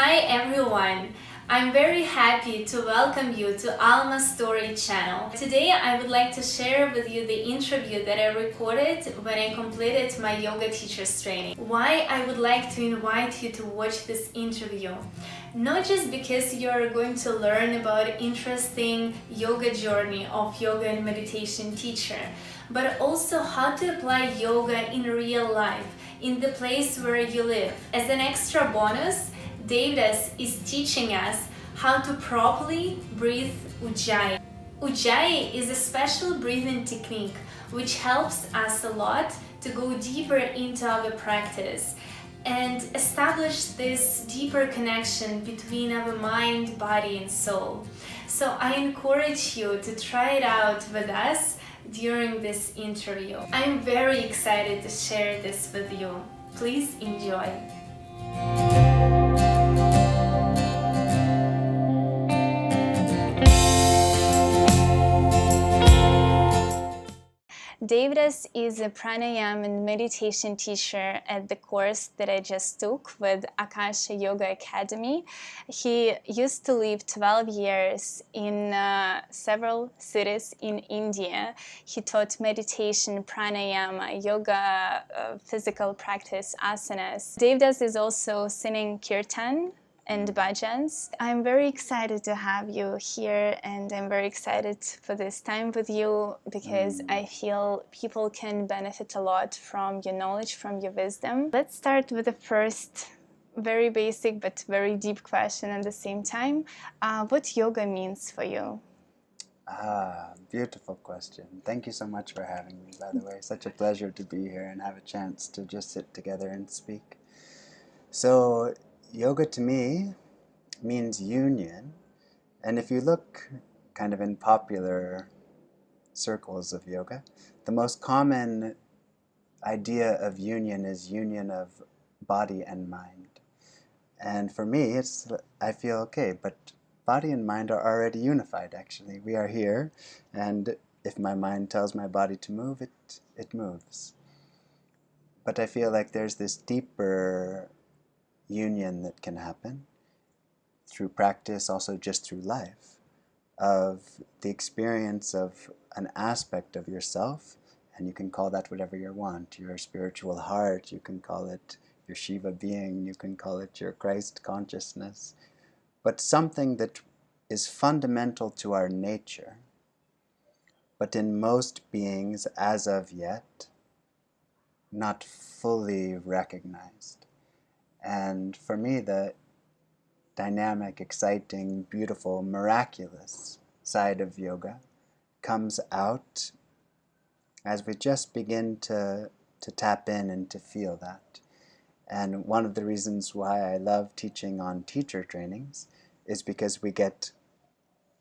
Hi everyone! I'm very happy to welcome you to Alma's Story channel. Today I would like to share with you the interview that I recorded when I completed my yoga teacher's training. Why I would like to invite you to watch this interview? Not just because you're going to learn about interesting yoga journey of yoga and meditation teacher, but also how to apply yoga in real life, in the place where you live. As an extra bonus, Devdas is teaching us how to properly breathe Ujjayi. Ujjayi is a special breathing technique which helps us a lot to go deeper into our practice and establish this deeper connection between our mind, body and soul. So I encourage you to try it out with us during this interview. I'm very excited to share this with you. Please enjoy. Devdas is a pranayama and meditation teacher at the course that I just took with Akasha Yoga Academy. He used to live 12 years in several cities in India. He taught meditation, pranayama, yoga, physical practice, asanas. Devdas is also singing Kirtan and Bhajans. I'm very excited to have you here, and I'm very excited for this time with you because I feel people can benefit a lot from your knowledge, from your wisdom. Let's start with the first very basic but very deep question at the same time. What yoga means for you? Beautiful question. Thank you so much for having me, by the way. Such a pleasure to be here and have a chance to just sit together and speak. So, yoga to me means union, and if you look kind of in popular circles of yoga, the most common idea of union is union of body and mind. And for me, I feel okay, but body and mind are already unified, actually. We are here, and if my mind tells my body to move, it moves. But I feel like there's this deeper union that can happen through practice, also just through life, of the experience of an aspect of yourself, and you can call that whatever you want, your spiritual heart, you can call it your Shiva being, you can call it your Christ consciousness, but something that is fundamental to our nature, but in most beings, as of yet, not fully recognized. And for me, the dynamic, exciting, beautiful, miraculous side of yoga comes out as we just begin to tap in and to feel that. And one of the reasons why I love teaching on teacher trainings is because we get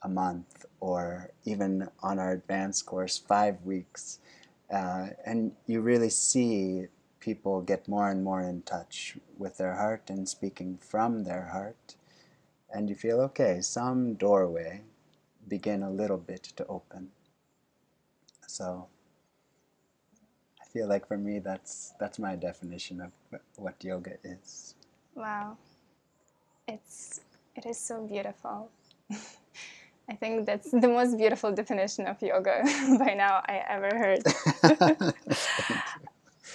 a month, or even on our advanced course, 5 weeks, and you really see people get more and more in touch with their heart and speaking from their heart. And you feel, okay, some doorway begin a little bit to open. So I feel like for me that's my definition of what yoga is. Wow, it is so beautiful. I think that's the most beautiful definition of yoga by now I ever heard.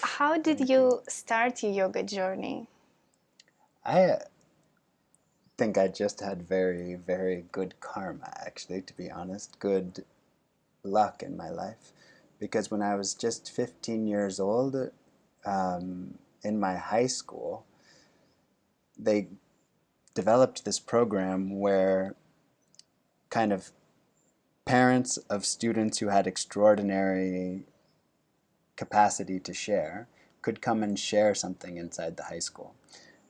How did you start your yoga journey? I think I just had very, very good karma, actually, to be honest, good luck in my life. Because when I was just 15 years old, in my high school, they developed this program where kind of parents of students who had extraordinary capacity to share could come and share something inside the high school.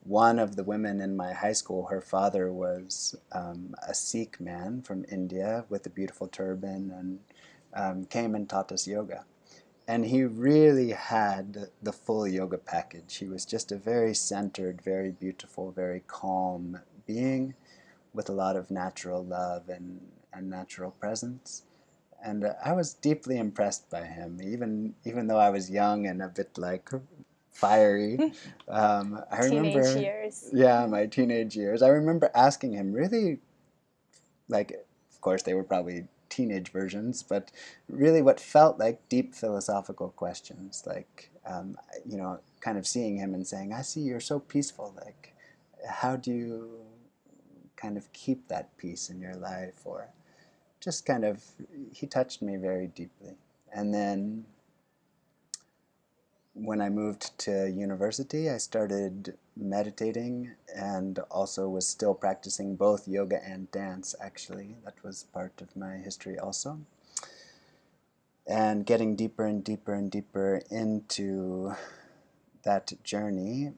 One of the women in my high school, her father was a Sikh man from India with a beautiful turban, and came and taught us yoga. And he really had the full yoga package. He was just a very centered, very beautiful, very calm being with a lot of natural love and natural presence. And I was deeply impressed by him, even though I was young and a bit like, fiery. I Teenage remember, years. yeah, my teenage years. I remember asking him really, like, of course, they were probably teenage versions, but really what felt like deep philosophical questions, like, kind of seeing him and saying, I see you're so peaceful. Like, how do you kind of keep that peace in your life? Or just kind of, he touched me very deeply. And then when I moved to university, I started meditating and also was still practicing both yoga and dance, actually. That was part of my history also. And getting deeper and deeper and deeper into that journey.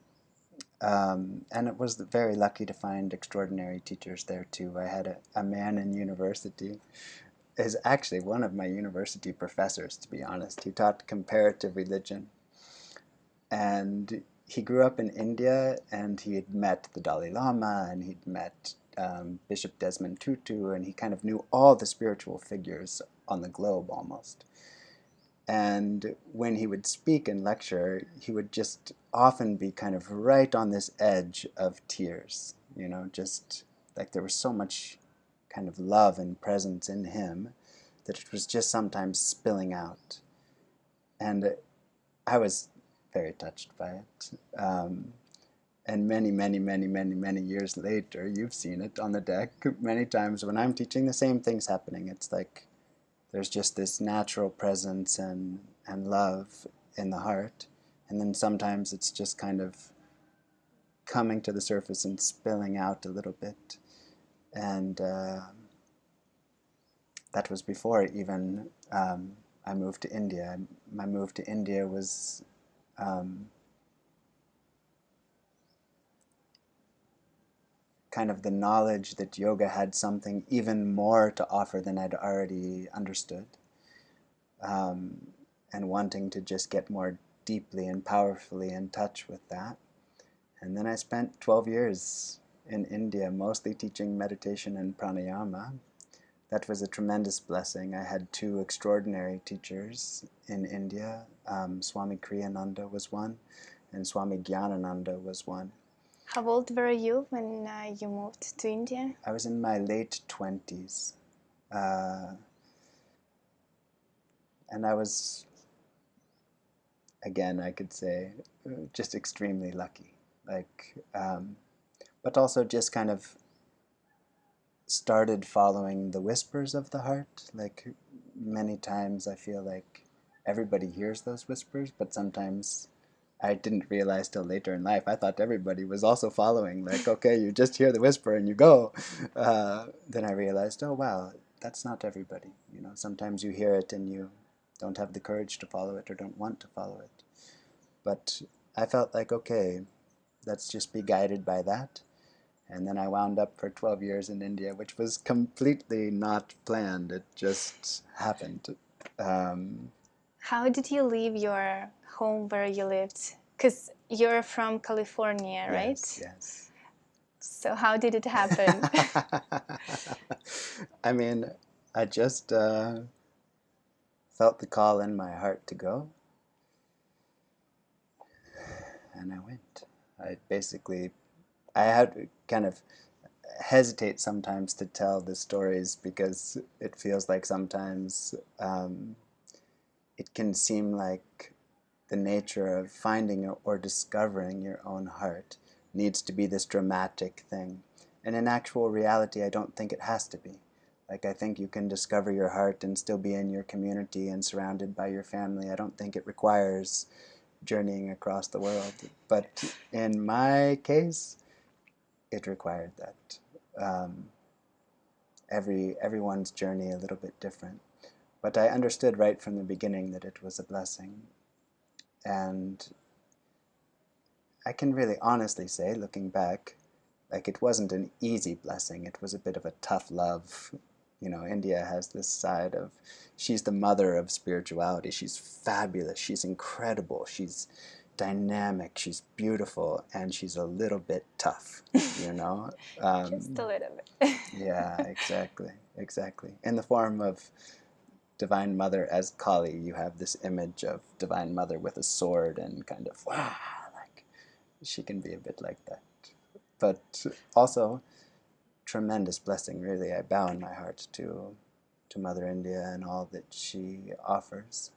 And it was very lucky to find extraordinary teachers there too. I had a man in university, is actually one of my university professors, to be honest. He taught comparative religion. And he grew up in India, and he had met the Dalai Lama, and he'd met Bishop Desmond Tutu, and he kind of knew all the spiritual figures on the globe almost. And when he would speak and lecture, he would just often be kind of right on this edge of tears, just like there was so much kind of love and presence in him that it was just sometimes spilling out. And I was very touched by it. And many, many, many, many, many years later, you've seen it on the deck many times when I'm teaching, the same thing's happening. It's like there's just this natural presence and love in the heart. And then sometimes it's just kind of coming to the surface and spilling out a little bit. And that was before even I moved to India. My move to India was kind of the knowledge that yoga had something even more to offer than I'd already understood, and wanting to just get more deeply and powerfully in touch with that. And then I spent 12 years in India, mostly teaching meditation and pranayama. That was a tremendous blessing. I had two extraordinary teachers in India. Swami Kriyananda was one, and Swami Gyanananda was one. How old were you when you moved to India? I was in my late 20s. And I was, again, I could say, just extremely lucky. But also just kind of started following the whispers of the heart. Like, many times I feel like everybody hears those whispers, but sometimes I didn't realize till later in life. I thought everybody was also following, like, okay, you just hear the whisper and you go. Then I realized, oh, wow, that's not everybody. Sometimes you hear it and you don't have the courage to follow it or don't want to follow it. But I felt like, okay, let's just be guided by that. And then I wound up for 12 years in India, which was completely not planned. It just happened. How did you leave your home where you lived? Because you're from California, right? Yes. So how did it happen? I mean, I just felt the call in my heart to go. And I went. I had to kind of hesitate sometimes to tell the stories because it feels like sometimes it can seem like the nature of finding or discovering your own heart needs to be this dramatic thing. And in actual reality, I don't think it has to be. Like, I think you can discover your heart and still be in your community and surrounded by your family. I don't think it requires journeying across the world. But in my case, it required that. Everyone's journey a little bit different. But I understood right from the beginning that it was a blessing. And I can really honestly say, looking back, like, it wasn't an easy blessing. It was a bit of a tough love. India has this side of, she's the mother of spirituality. She's fabulous. She's incredible. She's dynamic. She's beautiful. And she's a little bit tough, Just a little bit. Yeah, exactly. In the form of Divine Mother as Kali, you have this image of Divine Mother with a sword and kind of, wow, like she can be a bit like that. But also, tremendous blessing, really. I bow in my heart to Mother India and all that she offers,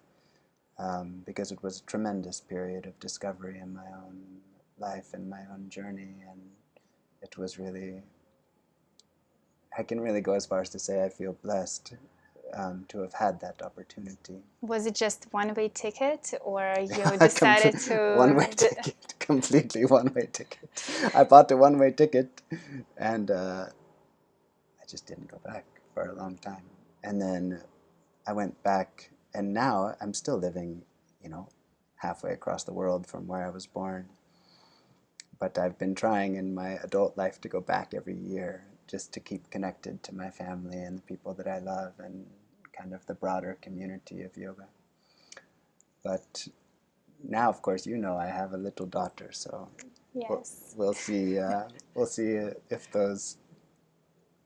because it was a tremendous period of discovery in my own life and my own journey, and it was really, I can really go as far as to say I feel blessed to have had that opportunity. Was it just one-way ticket, or you decided to... One-way ticket, completely one-way ticket. I bought the one-way ticket, and I just didn't go back for a long time. And then I went back, and now I'm still living, halfway across the world from where I was born. But I've been trying in my adult life to go back every year just to keep connected to my family and the people that I love and kind of the broader community of yoga. But now, of course, I have a little daughter, so Yes. we'll see if those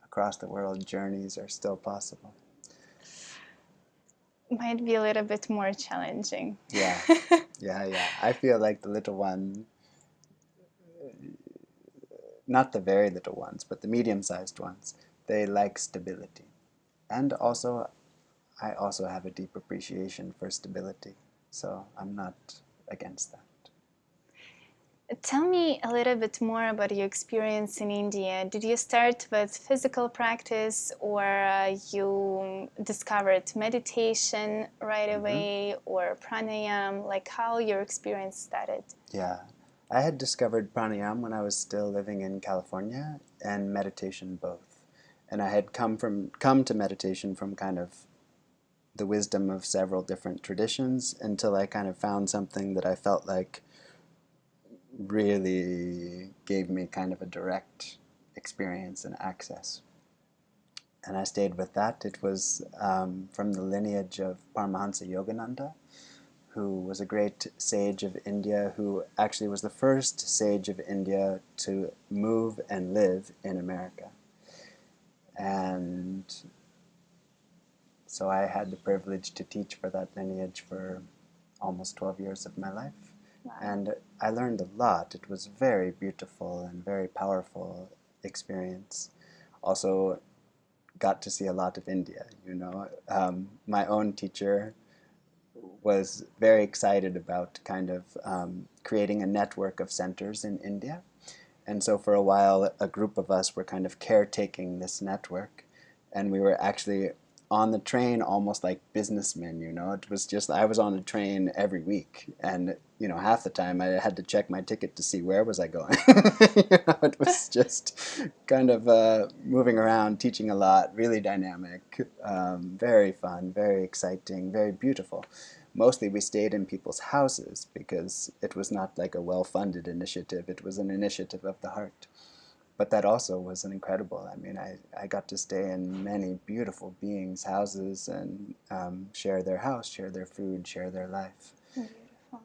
across the world journeys are still possible. Might be a little bit more challenging. Yeah. I feel like the little one, not the very little ones, but the medium-sized ones, they like stability. And also, I also have a deep appreciation for stability, so I'm not against that. Tell me a little bit more about your experience in India. Did you start with physical practice, or you discovered meditation right away, or pranayama? Like, how your experience started? Yeah, I had discovered pranayama when I was still living in California, and meditation both. And I had come to meditation from kind of the wisdom of several different traditions until I kind of found something that I felt like really gave me kind of a direct experience and access. And I stayed with that. It was from the lineage of Paramahansa Yogananda, who was a great sage of India, who actually was the first sage of India to move and live in America. And so I had the privilege to teach for that lineage for almost 12 years of my life. Wow. And I learned a lot. It was very beautiful and very powerful experience. Also got to see a lot of India, My own teacher was very excited about kind of creating a network of centers in India. And so for a while, a group of us were kind of caretaking this network. And we were actually on the train almost like businessmen, It was just, I was on a train every week. And, half the time I had to check my ticket to see where was I going. It was just kind of moving around, teaching a lot, really dynamic, very fun, very exciting, very beautiful. Mostly we stayed in people's houses because it was not like a well-funded initiative. It was an initiative of the heart. But that also was incredible. I mean, I got to stay in many beautiful beings' houses and share their house, share their food, share their life. Beautiful.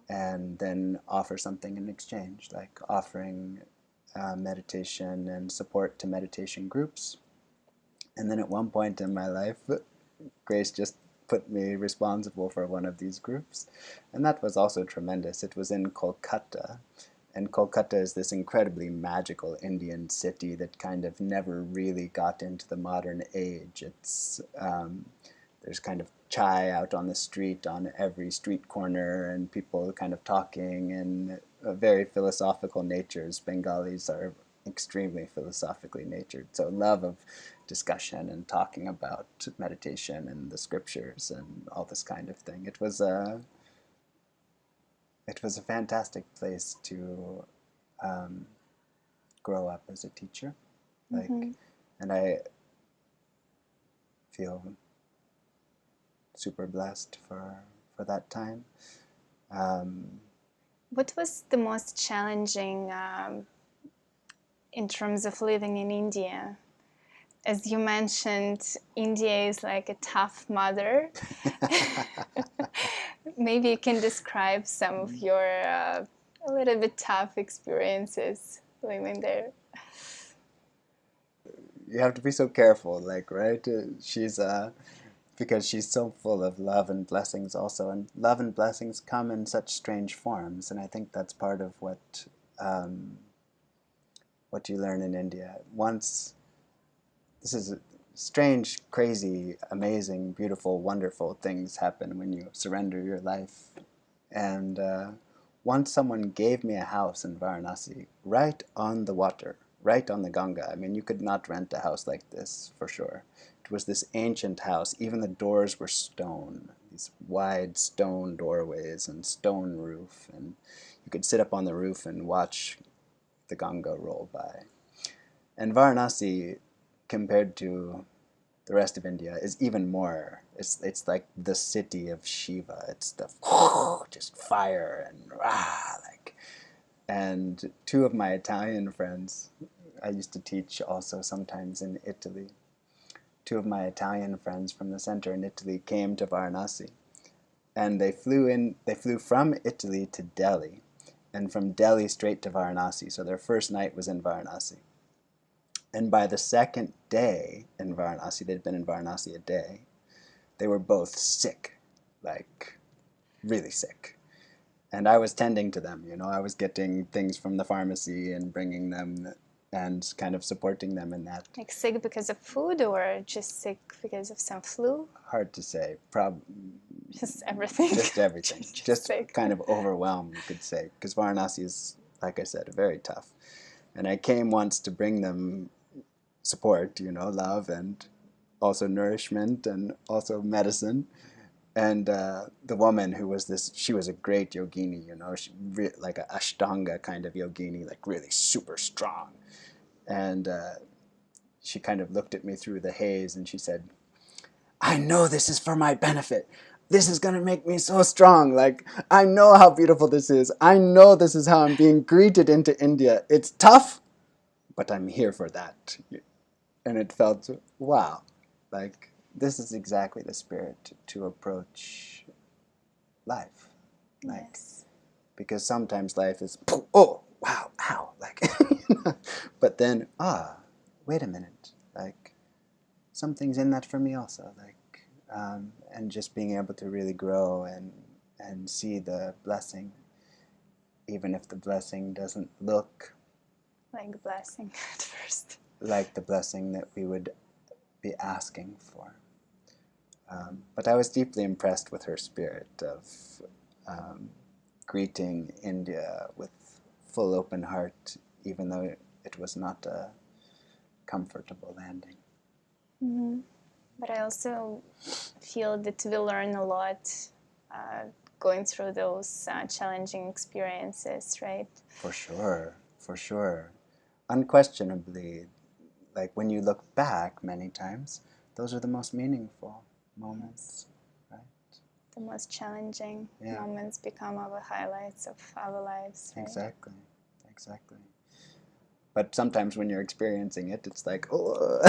And then offer something in exchange, like offering meditation and support to meditation groups. And then at one point in my life, Grace just put me responsible for one of these groups. And that was also tremendous. It was in Kolkata. And Kolkata is this incredibly magical Indian city that kind of never really got into the modern age. It's there's kind of chai out on the street on every street corner, and people kind of talking in very philosophical natures. Bengalis are extremely philosophically natured, so love of discussion and talking about meditation and the scriptures and all this kind of thing. It was a fantastic place to grow up as a teacher, and I feel super blessed for that time. What was the most challenging in terms of living in India? As you mentioned, India is like a tough mother. Maybe you can describe some of your a little bit tough experiences living there. You have to be so careful, right? She's because she's so full of love and blessings also. And love and blessings come in such strange forms. And I think that's part of what you learn in India. Once, this is strange, crazy, amazing, beautiful, wonderful things happen when you surrender your life. And once someone gave me a house in Varanasi, right on the water, right on the Ganga. I mean, you could not rent a house like this, for sure. It was this ancient house. Even the doors were stone, these wide stone doorways and stone roof. And you could sit up on the roof and watch the Ganga roll by. And Varanasi, compared to the rest of India, is even more. It's like the city of Shiva. It's the just fire and like. And two of my Italian friends, I used to teach also sometimes in Italy. Two of my Italian friends from the center in Italy came to Varanasi, and they flew from Italy to Delhi, and from Delhi straight to Varanasi. So their first night was in Varanasi. And by the second day in Varanasi, they'd been in Varanasi a day, they were both sick, like really sick. And I was tending to them, I was getting things from the pharmacy and bringing them and kind of supporting them in that. Like sick because of food or just sick because of some flu? Hard to say. Just everything. Just everything. just sick. Kind of overwhelmed, you could say. Because Varanasi is, like I said, very tough. And I came once to bring them support, love and also nourishment and also medicine. And the woman who was she was a great yogini, she like a Ashtanga kind of yogini, like really super strong. And she kind of looked at me through the haze and she said, I know this is for my benefit. This is going to make me so strong. Like, I know how beautiful this is. I know this is how I'm being greeted into India. It's tough, but I'm here for that. And it felt, wow, like this is exactly the spirit to approach life. Like, Yes. because sometimes life is, oh, wow, ow, like, but then, wait a minute, like, something's in that for me also, like, and just being able to really grow and see the blessing, even if the blessing doesn't look like blessing at first. Like the blessing that we would be asking for. But I was deeply impressed with her spirit of greeting India with full open heart, even though it was not a comfortable landing. Mm-hmm. But I also feel that we learn a lot going through those challenging experiences, right? For sure, for sure. Unquestionably, like when you look back many times, those are the most meaningful moments, right? The most challenging moments become our highlights of our lives, right? Exactly, exactly. But sometimes when you're experiencing it, it's like, oh,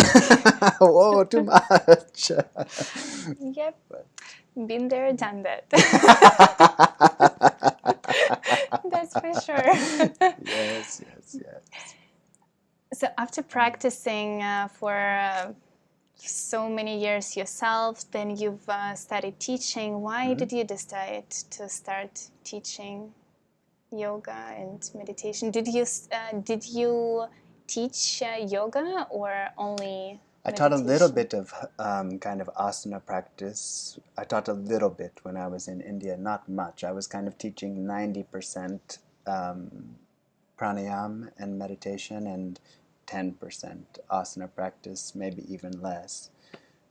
whoa, too much. Yep, been there, done that. That's for sure. Yes. So after practicing for so many years yourself, then you've started teaching. Why did you decide to start teaching yoga and meditation? Did you teach yoga or only I taught a little bit of kind of asana practice. I taught a little bit when I was in India, not much. I was kind of teaching 90% pranayama and meditation and 10% asana practice, maybe even less.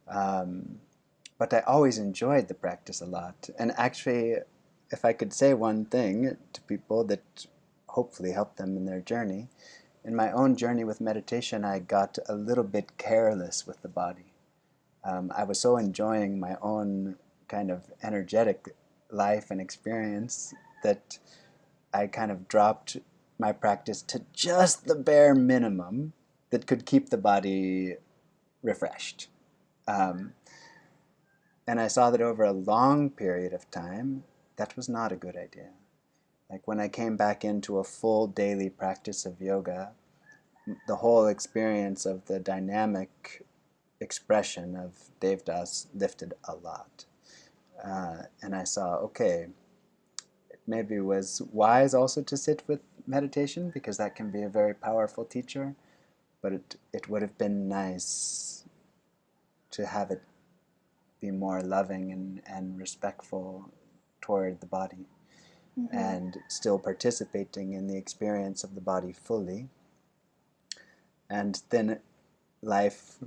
But I always enjoyed the practice a lot. And actually, if I could say one thing to people that hopefully help them in their journey, in my own journey with meditation, I got a little bit careless with the body. I was so enjoying my own kind of energetic life and experience that I kind of dropped my practice to just the bare minimum that could keep the body refreshed. And I saw that over a long period of time, that was not a good idea. Like when I came back into a full daily practice of yoga, the whole experience of the dynamic expression of Devdas lifted a lot. And I saw, okay, it maybe was wise also to sit with meditation, because that can be a very powerful teacher, but it would have been nice to have it be more loving and respectful toward the body, and still participating in the experience of the body fully. And then life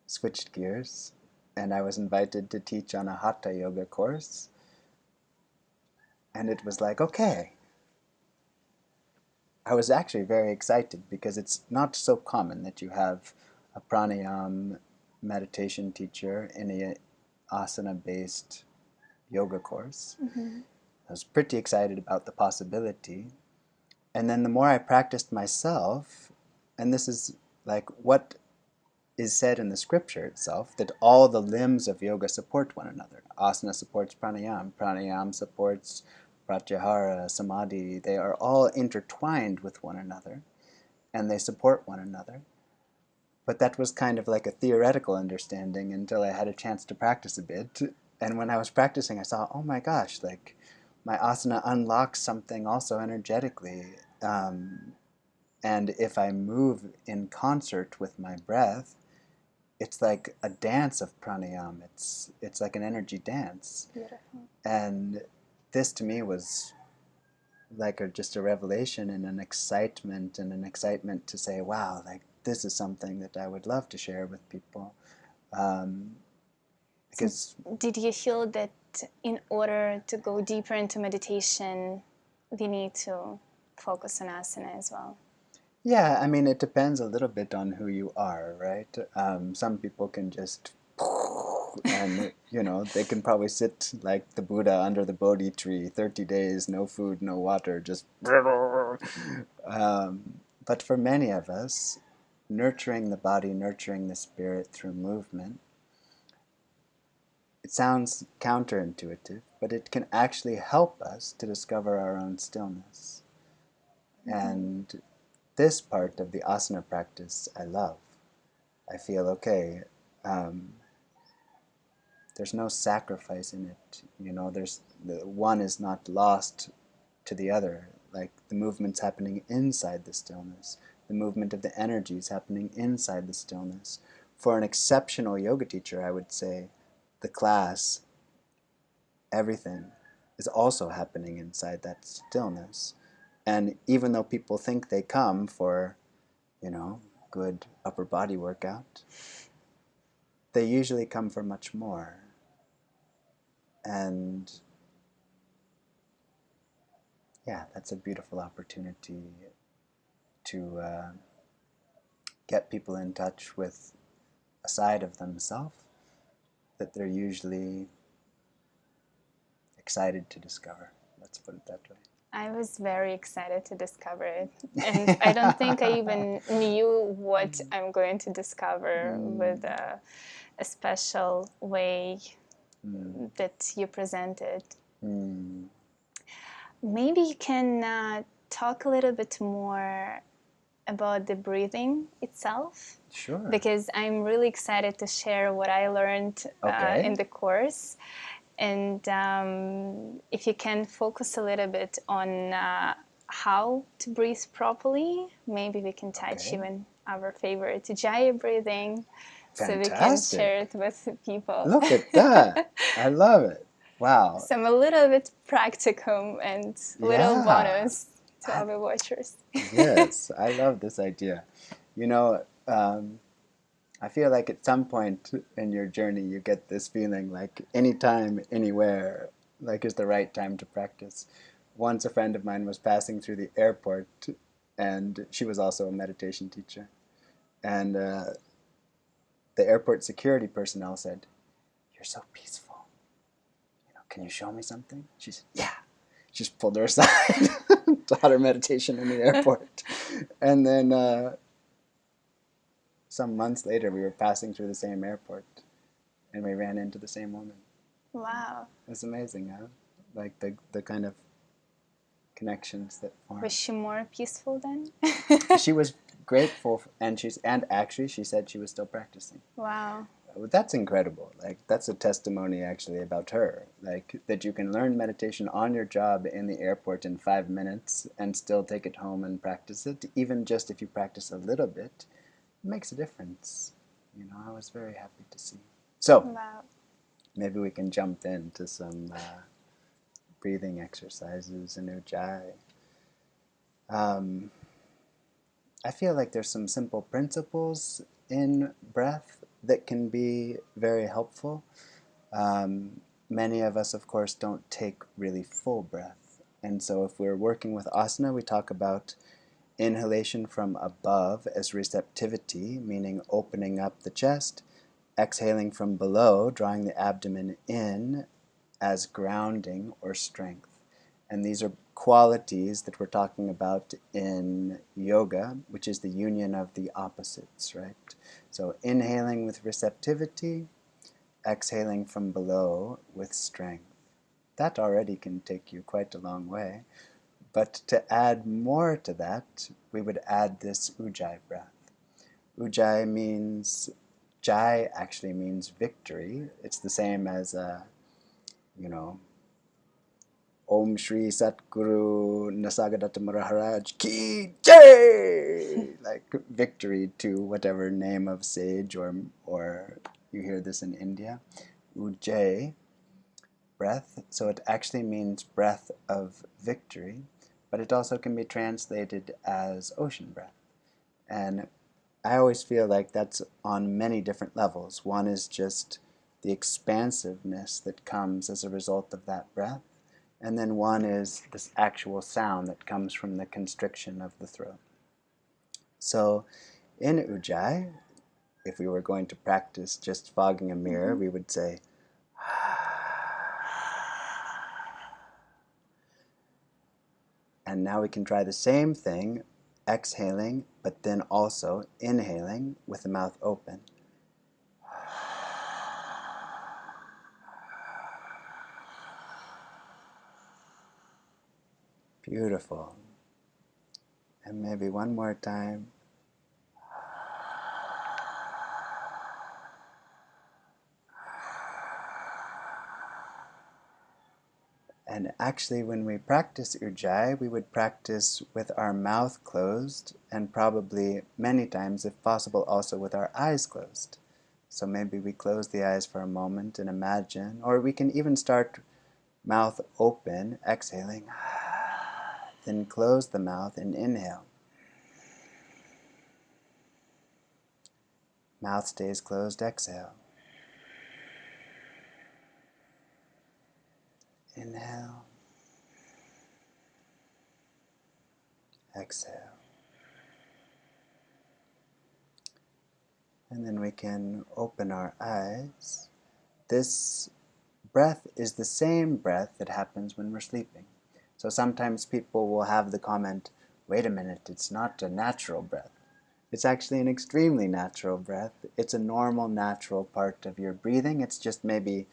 switched gears, and I was invited to teach on a Hatha Yoga course. And it was like, okay. I was actually very excited, because it's not so common that you have a pranayama meditation teacher in a asana-based yoga course. I was pretty excited about the possibility. And then the more I practiced myself, and this is like what is said in the scripture itself, that all the limbs of yoga support one another. Asana supports pranayama, pranayama supports pratyahara, samadhi. They are all intertwined with one another, and they support one another. But that was kind of like a theoretical understanding until I had a chance to practice a bit. And when I was practicing, I saw, oh my gosh, like my asana unlocks something also energetically. And if I move in concert with my breath, it's like a dance of pranayama. It's like an energy dance. Beautiful. And this to me was like just a revelation and an excitement to say, wow, like this is something that I would love to share with people. Because did you feel that in order to go deeper into meditation, we need to focus on asana as well? yeah, I mean, it depends a little bit on who you are, right? Some people can just, and they can probably sit like the Buddha under the Bodhi tree, 30 days, no food, no water, just. But for many of us, nurturing the body, nurturing the spirit through movement, it sounds counterintuitive, but it can actually help us to discover our own stillness. And this part of the asana practice I love. I feel, okay, there's no sacrifice in it. The one is not lost to the other. Like the movement's happening inside the stillness. The movement of the energy is happening inside the stillness. For an exceptional yoga teacher, I would say the class, everything is also happening inside that stillness. And even though people think they come for, good upper body workout, they usually come for much more. And yeah, that's a beautiful opportunity to get people in touch with a side of themselves that they're usually excited to discover. Let's put it that way. I was very excited to discover it, and I don't think I even knew what I'm going to discover with a special way that you presented. Maybe you can talk a little bit more about the breathing itself. Sure. Because I'm really excited to share what I learned in the course. And if you can focus a little bit on how to breathe properly, maybe we can touch even our favorite Ujjayi breathing. Fantastic. So we can share it with people. Look at that. I love it. Wow. Some a little bit practicum and little bonus to our watchers. Yes, I love this idea. I feel like at some point in your journey you get this feeling like anytime, anywhere, like is the right time to practice. Once a friend of mine was passing through the airport, and she was also a meditation teacher. And the airport security personnel said, "You're so peaceful. Can you show me something?" She said, "Yeah." She just pulled her aside, taught her meditation in the airport. And then some months later, we were passing through the same airport, and we ran into the same woman. Wow. It's amazing, huh? Like the kind of connections that form. Was she more peaceful then? She was grateful, and actually she said she was still practicing. Wow. That's incredible. Like, that's a testimony actually about her. Like, that you can learn meditation on your job in the airport in 5 minutes and still take it home and practice it. Even just if you practice a little bit, it makes a difference. You know, I was very happy to see. So, Wow. maybe we can jump into some breathing exercises in Ujjayi. I feel like there's some simple principles in breath that can be very helpful. Many of us, of course, don't take really full breath. And so if we're working with asana, we talk about inhalation from above as receptivity, meaning opening up the chest, exhaling from below, drawing the abdomen in as grounding or strength. And these are qualities that we're talking about in yoga, which is the union of the opposites, right? So inhaling with receptivity, exhaling from below with strength. That already can take you quite a long way. But to add more to that, we would add this Ujjayi breath. Ujjayi means, Jai actually means victory. It's the same as, Om Shri Satguru Nisargadatta Maharaj Ki Jai! Like victory to whatever name of sage, or you hear this in India. Ujjayi, breath. So it actually means breath of victory, but it also can be translated as ocean breath. And I always feel like that's on many different levels. One is just the expansiveness that comes as a result of that breath. And then one is this actual sound that comes from the constriction of the throat. So in Ujjayi, if we were going to practice just fogging a mirror, we would say, and now we can try the same thing, exhaling, but then also inhaling with the mouth open. Beautiful. And maybe one more time. And actually, when we practice Ujjayi, we would practice with our mouth closed, and probably many times, if possible, also with our eyes closed. So maybe we close the eyes for a moment and imagine, or we can even start mouth open, exhaling, then close the mouth and inhale. Mouth stays closed, exhale. Inhale. Exhale. And then we can open our eyes. This breath is the same breath that happens when we're sleeping. So sometimes people will have the comment, wait a minute, it's not a natural breath. It's actually an extremely natural breath. It's a normal, natural part of your breathing. It's just maybe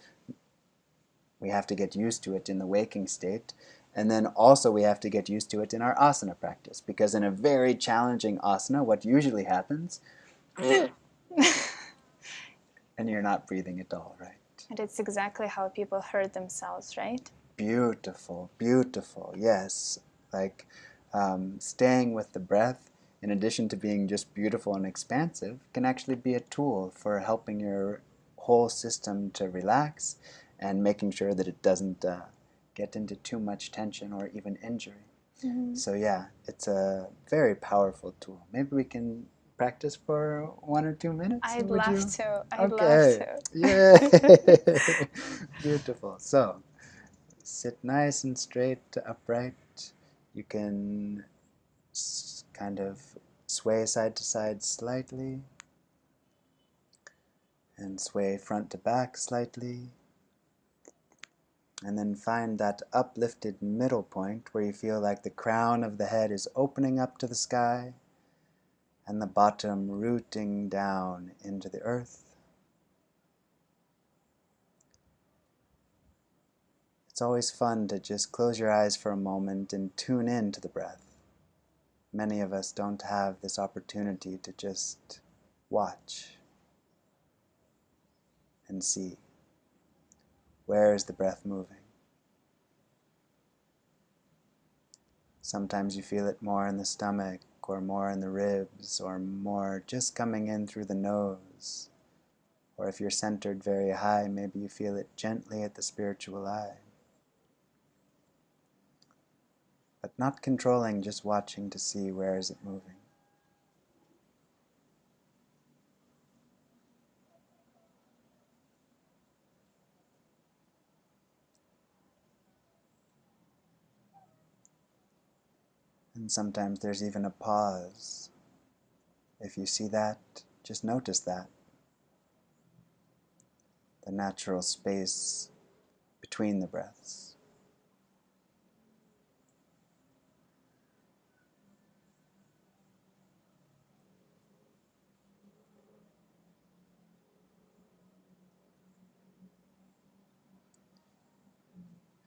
we have to get used to it in the waking state. And then also we have to get used to it in our asana practice. Because in a very challenging asana, what usually happens, and you're not breathing at all, right? And it's exactly how people hurt themselves, right? Beautiful, beautiful, yes. Like staying with the breath, in addition to being just beautiful and expansive, can actually be a tool for helping your whole system to relax and making sure that it doesn't get into too much tension or even injury. So yeah, it's a very powerful tool. Maybe we can practice for 1 or 2 minutes? I'd Would you? love to. I'd Okay. love to. Yay! Beautiful. So sit nice and straight, upright. You can kind of sway side to side slightly and sway front to back slightly. And then find that uplifted middle point where you feel like the crown of the head is opening up to the sky and the bottom rooting down into the earth. It's always fun to just close your eyes for a moment and tune in to the breath. many of us don't have this opportunity to just watch and see. Where is the breath moving? Sometimes you feel it more in the stomach, or more in the ribs, or more just coming in through the nose. Or if you're centered very high, maybe you feel it gently at the spiritual eye. But not controlling, just watching to see where is it moving. And sometimes there's even a pause. If you see that, just notice that. The natural space between the breaths.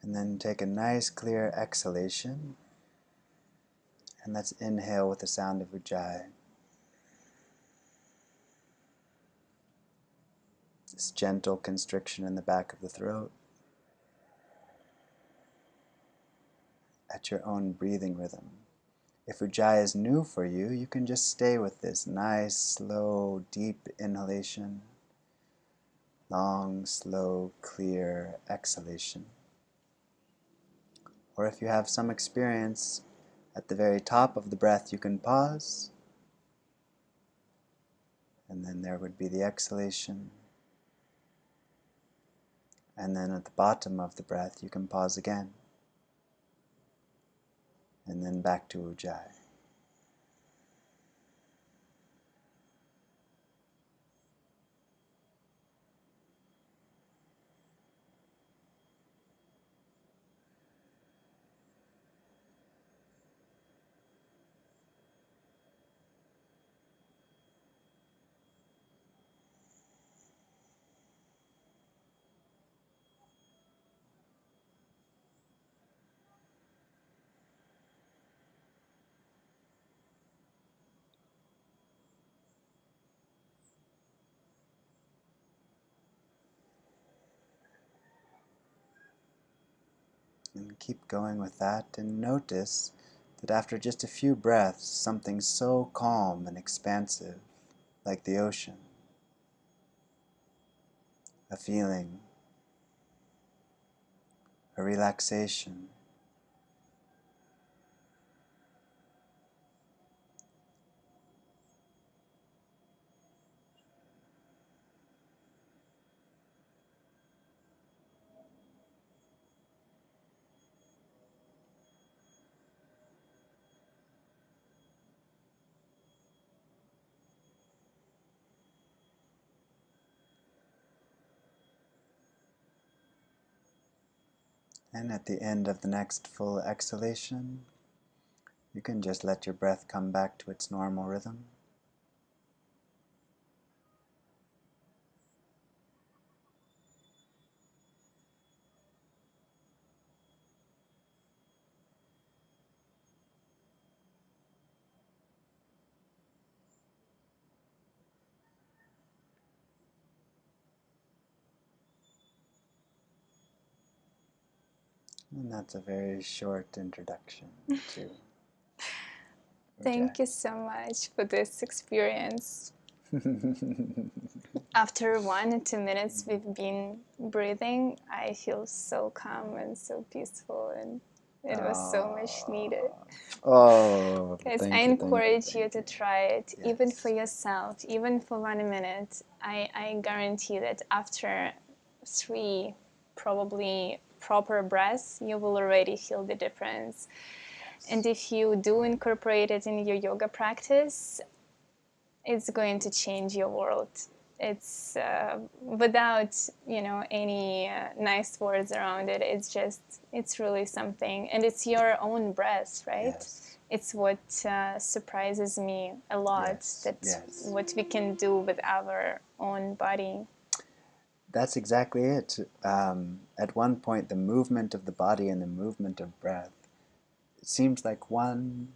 And then take a nice clear exhalation. And let's inhale with the sound of Ujjayi. This gentle constriction in the back of the throat. At your own breathing rhythm. If Ujjayi is new for you, you can just stay with this nice, slow, deep inhalation. Long, slow, clear exhalation. Or if you have some experience, at the very top of the breath you can pause. And then there would be the exhalation. And then at the bottom of the breath you can pause again. And then back to Ujjayi. And keep going with that, and notice that after just a few breaths, something so calm and expansive, like the ocean, a feeling, a relaxation, and at the end of the next full exhalation, you can just let your breath come back to its normal rhythm. And that's a very short introduction to Thank you so much for this experience. After 1 or 2 minutes we've been breathing, I feel so calm and so peaceful, and it was so much needed. Oh, Guys, thank I you, encourage you thank to you. try it, even Yes. for yourself, even for 1 minute. I guarantee that after 3 probably proper breaths, you will already feel the difference. And if you do incorporate it in your yoga practice, it's going to change your world. It's without any nice words around it. It's really something, and it's your own breath, right? Yes. It's what surprises me a lot, Yes, that yes. what we can do with our own body. That's exactly it. At one point, the movement of the body and the movement of breath, it seems like one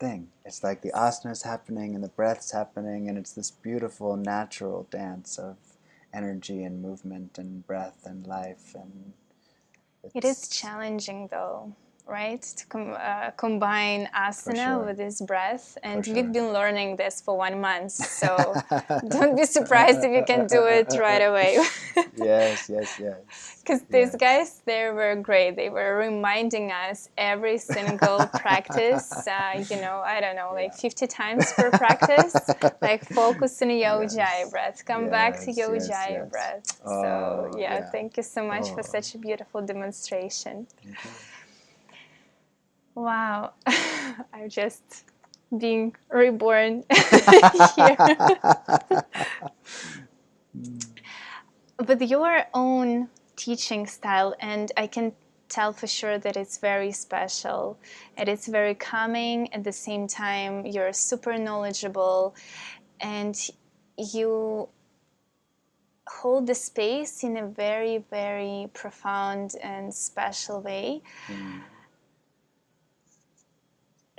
thing. It's like the asana's happening and the breath's happening, and it's this beautiful natural dance of energy and movement and breath and life. And It is challenging though, right? To combine asana with this breath. And we've been learning this for 1 month, so don't be surprised if you can do it right away. Yes. Because these guys, they were great. They were reminding us every single practice, I don't know, like 50 times per practice, like focus on your Ujjayi breath, come back to your Ujjayi breath. So thank you so much for such a beautiful demonstration. Thank you. Wow, I'm just being reborn here. With your own teaching style, and I can tell for sure that it's very special and it's very calming. At the same time, you're super knowledgeable and you hold the space in a very, very profound and special way.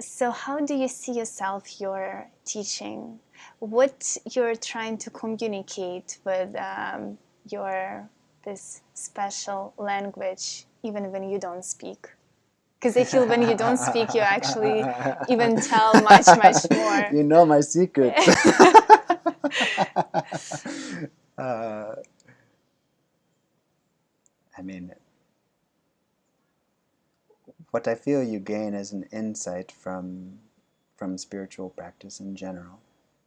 So how do you see yourself, your teaching? What you're trying to communicate with this special language, even when you don't speak? Because I feel when you don't speak, you actually even tell much, much more. You know my secret. I mean, what I feel you gain is an insight from spiritual practice in general.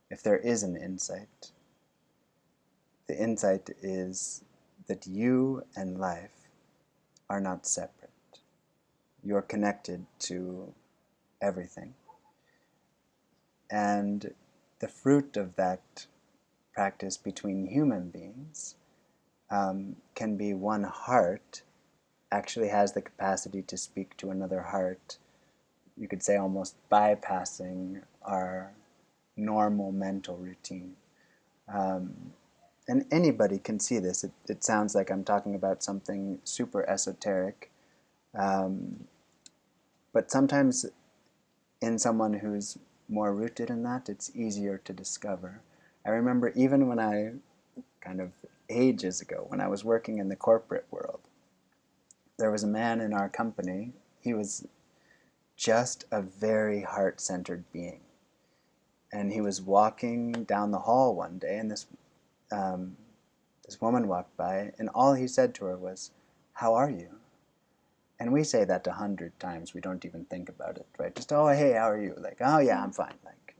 If there is an insight, the insight is that you and life are not separate. You're connected to everything. And the fruit of that practice between human beings can be one heart actually has the capacity to speak to another heart, you could say almost bypassing our normal mental routine. And anybody can see this. It sounds like I'm talking about something super esoteric, but sometimes in someone who's more rooted in that, it's easier to discover. I remember even when I, kind of ages ago, when I was working in the corporate world, there was a man in our company. He was just a very heart-centered being. And he was walking down the hall one day, and this woman walked by, and all he said to her was, "How are you?" And we say that 100 times. We don't even think about it, right? Just, "Oh, hey, how are you?" Like, "Oh, yeah, I'm fine." Like,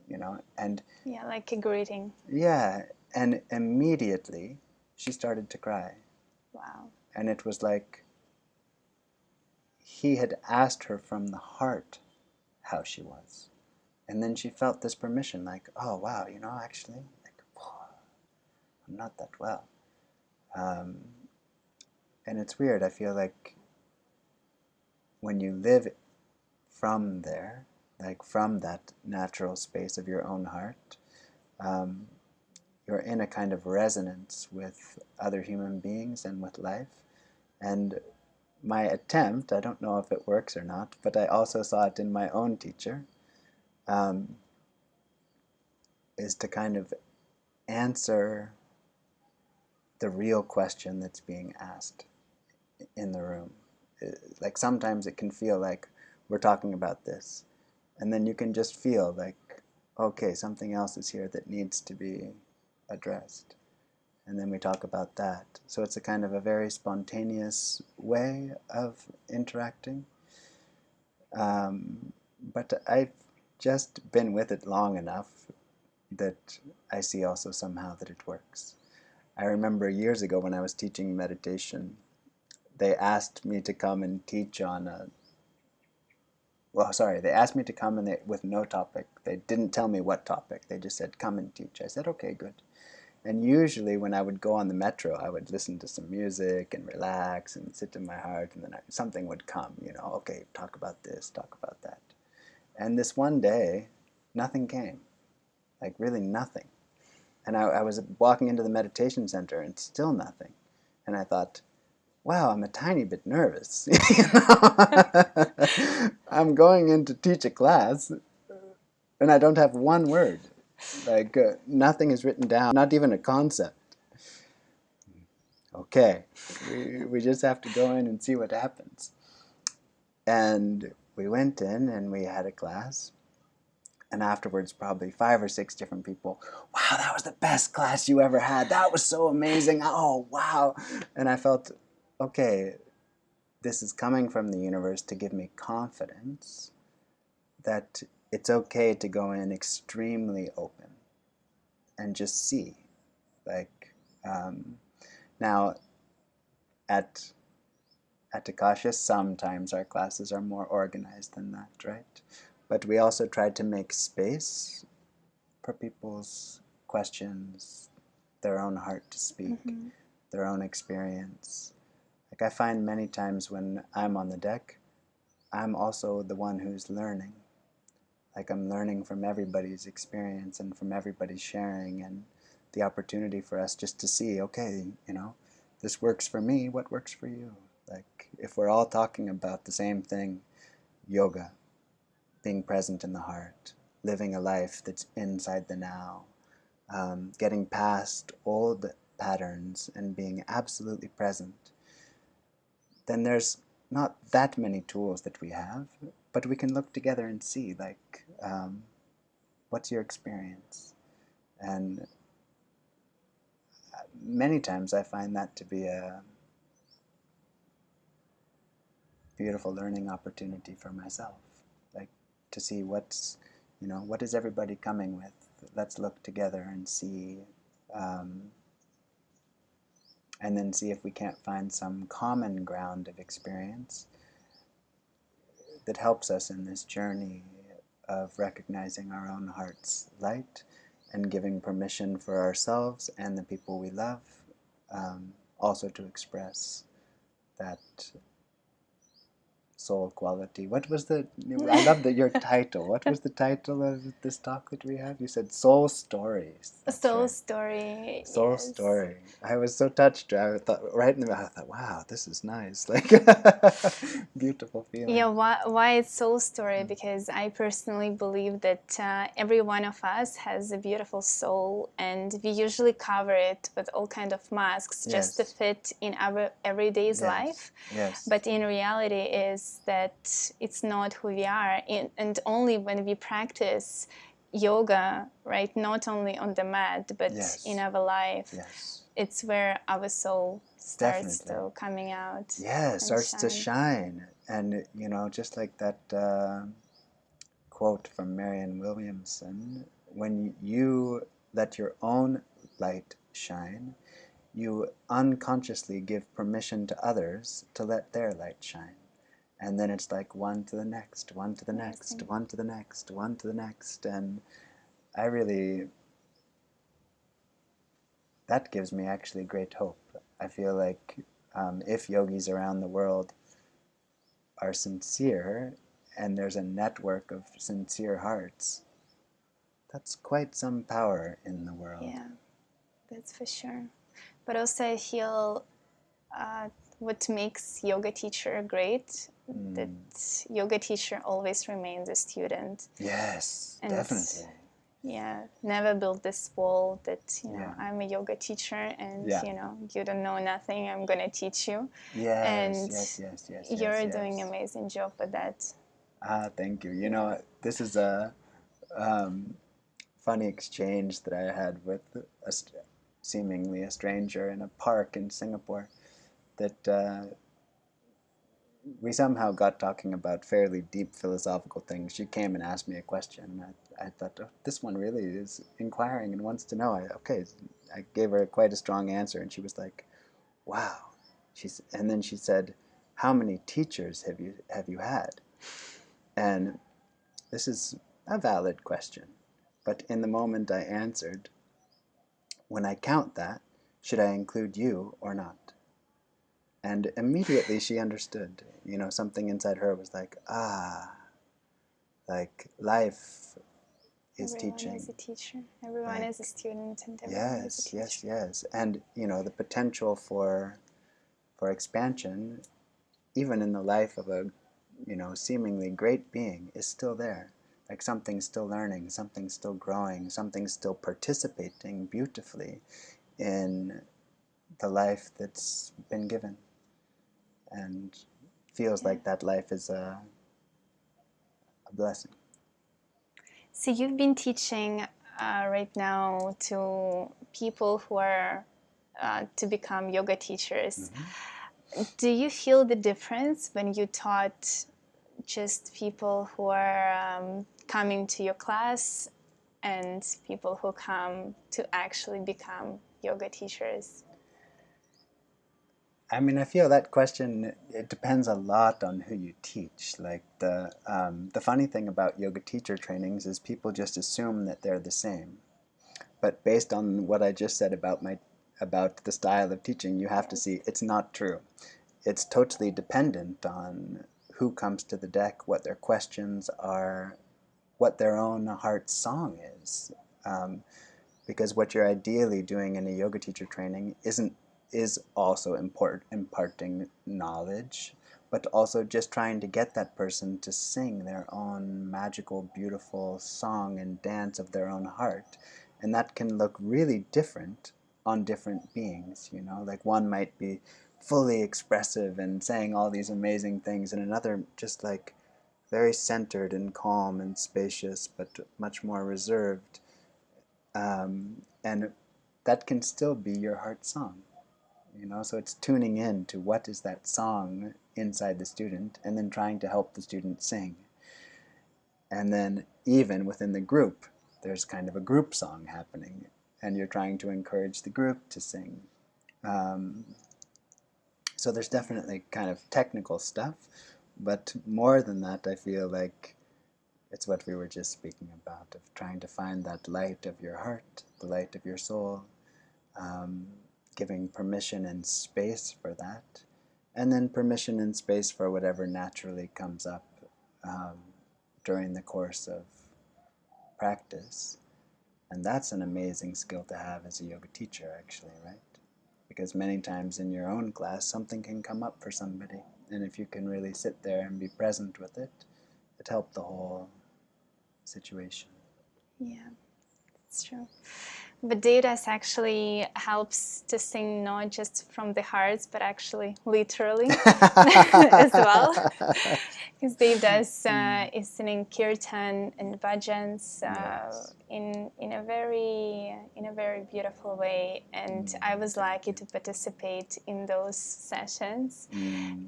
and... Yeah, like a greeting. Yeah, and immediately she started to cry. Wow. And it was like he had asked her from the heart how she was. And then she felt this permission, like, "Oh, wow, actually, like, I'm not that well." And it's weird. I feel like when you live from there, like from that natural space of your own heart, you're in a kind of resonance with other human beings and with life. And my attempt, I don't know if it works or not, but I also saw it in my own teacher, is to kind of answer the real question that's being asked in the room. Like sometimes it can feel like we're talking about this, and then you can just feel like, okay, something else is here that needs to be addressed. And then we talk about that. So it's a kind of a very spontaneous way of interacting. But I've just been with it long enough that I see also somehow that it works. I remember years ago when I was teaching meditation, they asked me to come and teach on they asked me to come and with no topic. They didn't tell me what topic. They just said, "Come and teach." I said, "Okay, good." And usually when I would go on the metro, I would listen to some music and relax and sit in my heart, and then something would come, okay, talk about this, talk about that. And this one day, nothing came, like really nothing. And I was walking into the meditation center and still nothing. And I thought, wow, I'm a tiny bit nervous. I'm going in to teach a class, And I don't have one word. Like, nothing is written down, not even a concept. Okay, we just have to go in and see what happens. And we went in and we had a class. And afterwards, probably 5 or 6 different people, wow, that was the best class you ever had. That was so amazing. Oh, wow. And I felt, okay, this is coming from the universe to give me confidence that it's okay to go in extremely open and just see. Like, now, at Akasha, sometimes our classes are more organized than that, right? But we also tried to make space for people's questions, their own heart to speak, their own experience. Like, I find many times when I'm on the deck, I'm also the one who's learning. Like, I'm learning from everybody's experience and from everybody's sharing, and the opportunity for us just to see, okay, this works for me, what works for you? Like, if we're all talking about the same thing, yoga, being present in the heart, living a life that's inside the now, getting past old patterns and being absolutely present, then there's not that many tools that we have, but we can look together and see, like, what's your experience? And many times I find that to be a beautiful learning opportunity for myself, like, to see what is everybody coming with. Let's look together and see, and then see if we can't find some common ground of experience that helps us in this journey of recognizing our own heart's light and giving permission for ourselves and the people we love, also to express that soul quality. What was I love your title. What was the title of this talk that we have? You said Soul Stories. That's Soul right. story. Soul Yes. Story. I was so touched. I thought right in the middle, I thought, wow, this is nice. Like, beautiful feeling. Yeah, why it's soul story? Because I personally believe that every one of us has a beautiful soul, and we usually cover it with all kind of masks just to fit in our everyday's life. Yes. But in reality is that it's not who we are. And only when we practice yoga, right, not only on the mat, but in our life, it's where our soul starts to coming out. Yeah, starts to shine. And, just like that quote from Marianne Williamson, when you let your own light shine, you unconsciously give permission to others to let their light shine. And then it's like one to the next, one to the next, one to the next, one to the next. And that gives me actually great hope. I feel like if yogis around the world are sincere and there's a network of sincere hearts, that's quite some power in the world. Yeah, that's for sure. But also I feel what makes yoga teacher great, that yoga teacher always remains a student. Yes, and definitely. Yeah, never build this wall that, I'm a yoga teacher and, you don't know nothing, I'm going to teach you. Yes, You're doing an amazing job with that. Thank you. This is a funny exchange that I had with seemingly a stranger in a park in Singapore, that we somehow got talking about fairly deep philosophical things. She came and asked me a question. I thought, oh, this one really is inquiring and wants to know. I gave her quite a strong answer, and she was like, wow. And then she said, how many teachers have you had? And this is a valid question. But in the moment I answered, when I count that, should I include you or not? And immediately she understood. Something inside her was like, like life is teaching. Everyone is a teacher. Everyone is a student, and everyone is a teacher. Yes. And the potential for expansion, even in the life of a seemingly great being, is still there. Like something's still learning, something's still growing, something's still participating beautifully in the life that's been given, and feels like that life is a blessing. So you've been teaching right now to people who are to become yoga teachers. Do you feel the difference when you taught just people who are coming to your class and people who come to actually become yoga teachers? I mean, I feel that question, it depends a lot on who you teach. Like the funny thing about yoga teacher trainings is people just assume that they're the same. But based on what I just said about the style of teaching, you have to see it's not true. It's totally dependent on who comes to the deck, what their questions are, what their own heart song is. Because what you're ideally doing in a yoga teacher training is also imparting knowledge, but also just trying to get that person to sing their own magical, beautiful song and dance of their own heart. And that can look really different on different beings, you know? Like one might be fully expressive and saying all these amazing things, and another just like very centered and calm and spacious, but much more reserved. And that can still be your heart song, you know. So it's tuning in to what is that song inside the student, and then trying to help the student sing. And then even within the group, there's kind of a group song happening, and you're trying to encourage the group to sing. So there's definitely kind of technical stuff, but more than that, I feel like it's what we were just speaking about, of trying to find that light of your heart, the light of your soul, giving permission and space for that, and then permission and space for whatever naturally comes up during the course of practice. And that's an amazing skill to have as a yoga teacher, actually, right? Because many times in your own class, something can come up for somebody, and if you can really sit there and be present with it, it helped the whole situation. Yeah, it's true. But Devdas actually helps to sing not just from the heart, but actually literally as well. Because Devdas is singing Kirtan and Bhajans Yes. in a very beautiful way, and I was lucky to participate in those sessions.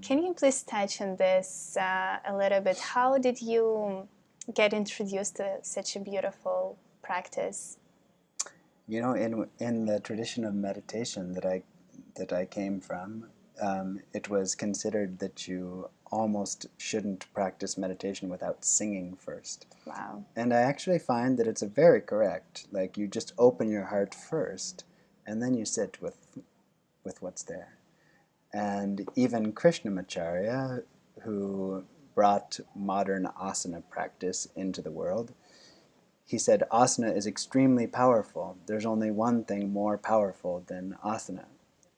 Can you please touch on this a little bit? How did you get introduced to such a beautiful practice? You know, in the tradition of meditation that I came from, it was considered that you almost shouldn't practice meditation without singing first. Wow. And I actually find that it's a very correct. Like you just open your heart first, and then you sit with what's there. And even Krishnamacharya, who brought modern asana practice into the world, he said asana is extremely powerful. There's only one thing more powerful than asana.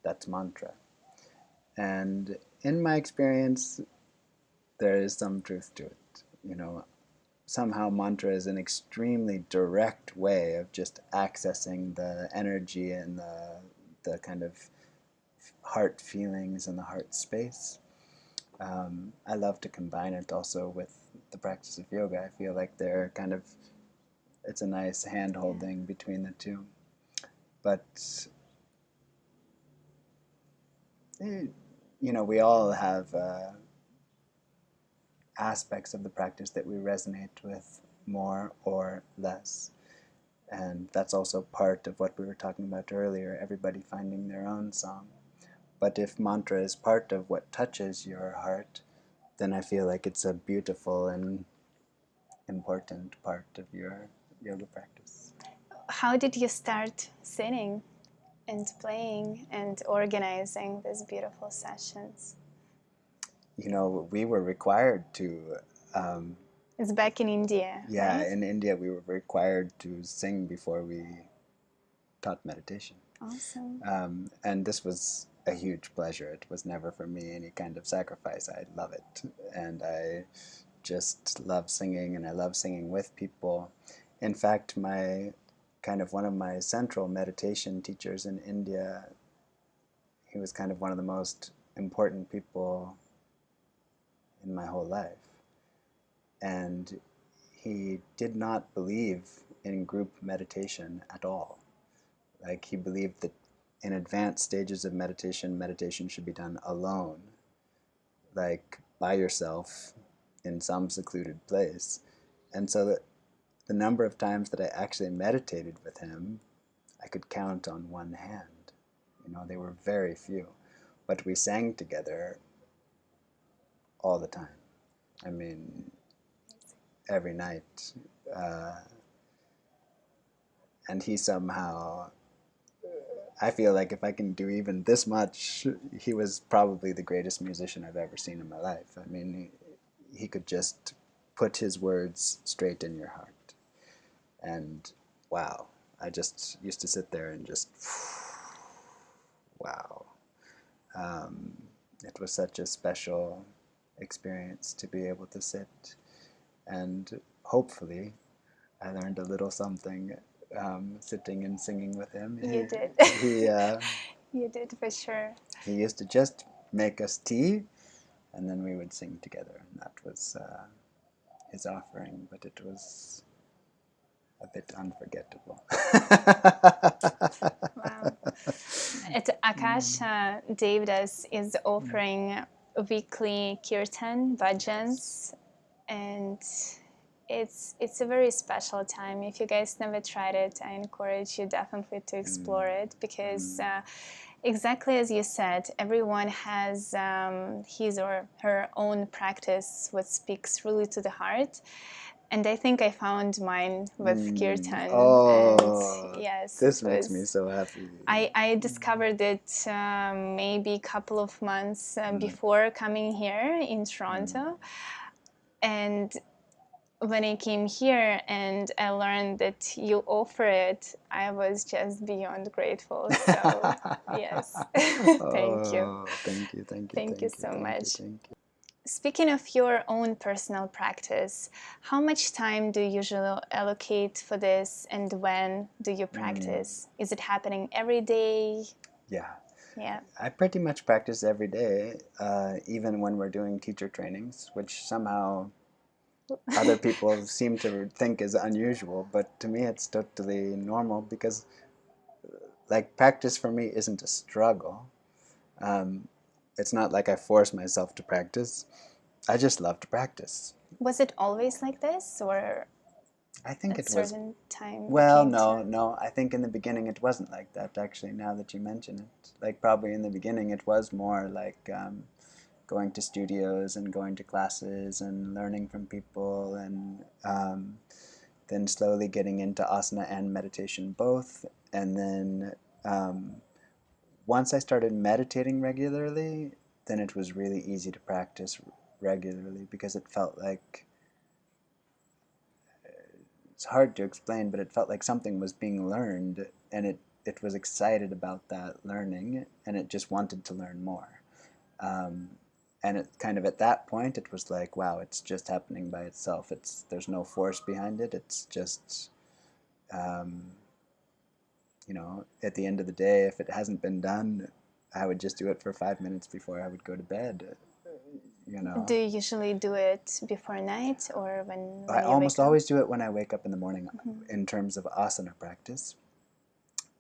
That's mantra. And in my experience, there is some truth to it. You know, somehow mantra is an extremely direct way of just accessing the energy and the kind of heart feelings and the heart space. I love to combine it also with the practice of yoga. I feel like they're kind of, it's a nice hand holding between the two. But, you know, we all have aspects of the practice that we resonate with more or less. And that's also part of what we were talking about earlier, everybody finding their own song. But if mantra is part of what touches your heart, then I feel like it's a beautiful and important part of your yoga practice. How did you start singing and playing and organizing these beautiful sessions? You know, we were required to. It's back in India, Yeah, right? in India we were required to sing before we taught meditation. Awesome. And this was a huge pleasure. It was never for me any kind of sacrifice. I love it. And just love singing, and I love singing with people. In fact, one of my central meditation teachers in India, he was kind of one of the most important people in my whole life. And he did not believe in group meditation at all. Like, he believed that in advanced stages of meditation, meditation should be done alone, like by yourself in some secluded place. And so that the number of times that I actually meditated with him, I could count on one hand. They were very few. But we sang together all the time. I mean, every night. And he somehow, I feel like if I can do even this much, he was probably the greatest musician I've ever seen in my life. I mean, he could just put his words straight in your heart. And wow, I just used to sit there and just, wow. It was such a special experience to be able to sit, and hopefully I learned a little something sitting and singing with him. You did. You did, for sure. He used to just make us tea, and then we would sing together, and that was his offering, but it was a bit unforgettable. Wow. At Akasha, Devdas is offering weekly Kirtan, Bhajans, and it's a very special time. If you guys never tried it, I encourage you definitely to explore it, because exactly as you said, everyone has his or her own practice, what speaks really to the heart. And I think I found mine with Kirtan. Oh, and yes, this makes me so happy. I discovered it maybe a couple of months before coming here in Toronto. And when I came here and I learned that you offer it, I was just beyond grateful. So, yes, thank you. Oh, thank you, thank you, Thank you so thank much. you, thank you. Speaking of your own personal practice, how much time do you usually allocate for this, and when do you practice? Is it happening every day? Yeah. Yeah. I pretty much practice every day, even when we're doing teacher trainings, which somehow other people seem to think is unusual, but to me it's totally normal, because like, practice for me isn't a struggle. It's not like I force myself to practice. I just love to practice. Was it always like this, or I think at it was. certain time? Well, no. I think in the beginning it wasn't like that, actually, now that you mention it. Like, probably in the beginning it was more like going to studios and going to classes and learning from people, and then slowly getting into asana and meditation both. And then once I started meditating regularly, then it was really easy to practice regularly, because it felt like, it's hard to explain, but it felt like something was being learned, and it was excited about that learning, and it just wanted to learn more. And it kind of, at that point, it was like, wow, it's just happening by itself. There's no force behind it. It's just, at the end of the day, if it hasn't been done, I would just do it for 5 minutes before I would go to bed. Do you usually do it before night, or when I you almost wake up? always do it when I wake up in the morning, in terms of asana practice.